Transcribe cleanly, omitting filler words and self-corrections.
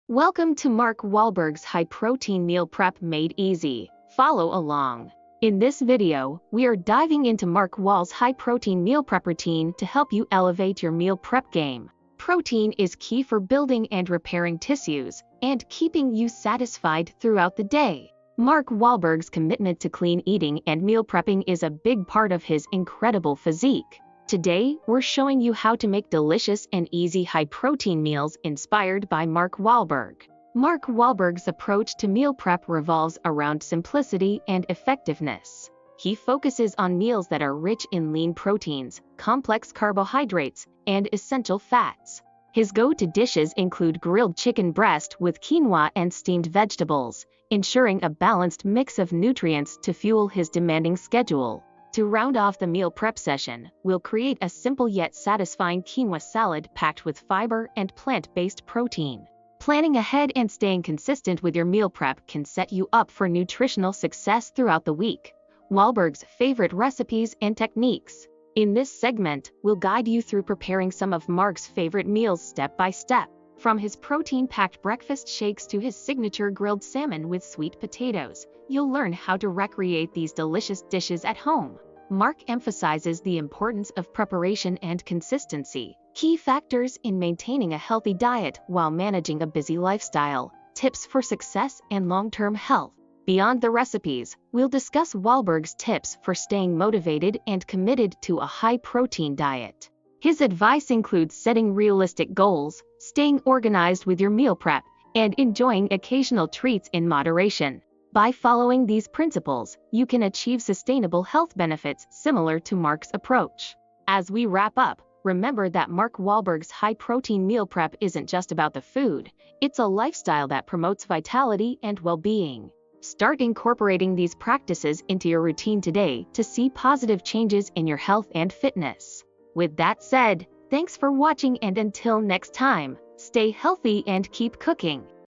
Welcome to Mark Wahlberg's high-protein meal prep made easy. Follow along. In this video, we are diving into Mark Wahl's high-protein meal prep routine to help you elevate your meal prep game. Protein is key for building and repairing tissues and keeping you satisfied throughout the day. Mark Wahlberg's commitment to clean eating and meal prepping is a big part of his incredible physique. Today, we're showing you how to make delicious and easy high-protein meals inspired by Mark Wahlberg. Mark Wahlberg's approach to meal prep revolves around simplicity and effectiveness. He focuses on meals that are rich in lean proteins, complex carbohydrates, and essential fats. His go-to dishes include grilled chicken breast with quinoa and steamed vegetables, ensuring a balanced mix of nutrients to fuel his demanding schedule. To round off the meal prep session, we'll create a simple yet satisfying quinoa salad packed with fiber and plant-based protein. Planning ahead and staying consistent with your meal prep can set you up for nutritional success throughout the week. Wahlberg's favorite recipes and techniques. In this segment, we'll guide you through preparing some of Mark's favorite meals step by step. From his protein-packed breakfast shakes to his signature grilled salmon with sweet potatoes, you'll learn how to recreate these delicious dishes at home. Mark emphasizes the importance of preparation and consistency, key factors in maintaining a healthy diet while managing a busy lifestyle. Tips for success and long-term health. Beyond the recipes, we'll discuss Wahlberg's tips for staying motivated and committed to a high-protein diet. His advice includes setting realistic goals, staying organized with your meal prep, and enjoying occasional treats in moderation. By following these principles, you can achieve sustainable health benefits similar to Mark's approach. As we wrap up, remember that Mark Wahlberg's high-protein meal prep isn't just about the food, it's a lifestyle that promotes vitality and well-being. Start incorporating these practices into your routine today to see positive changes in your health and fitness. With that said, thanks for watching, and until next time, stay healthy and keep cooking.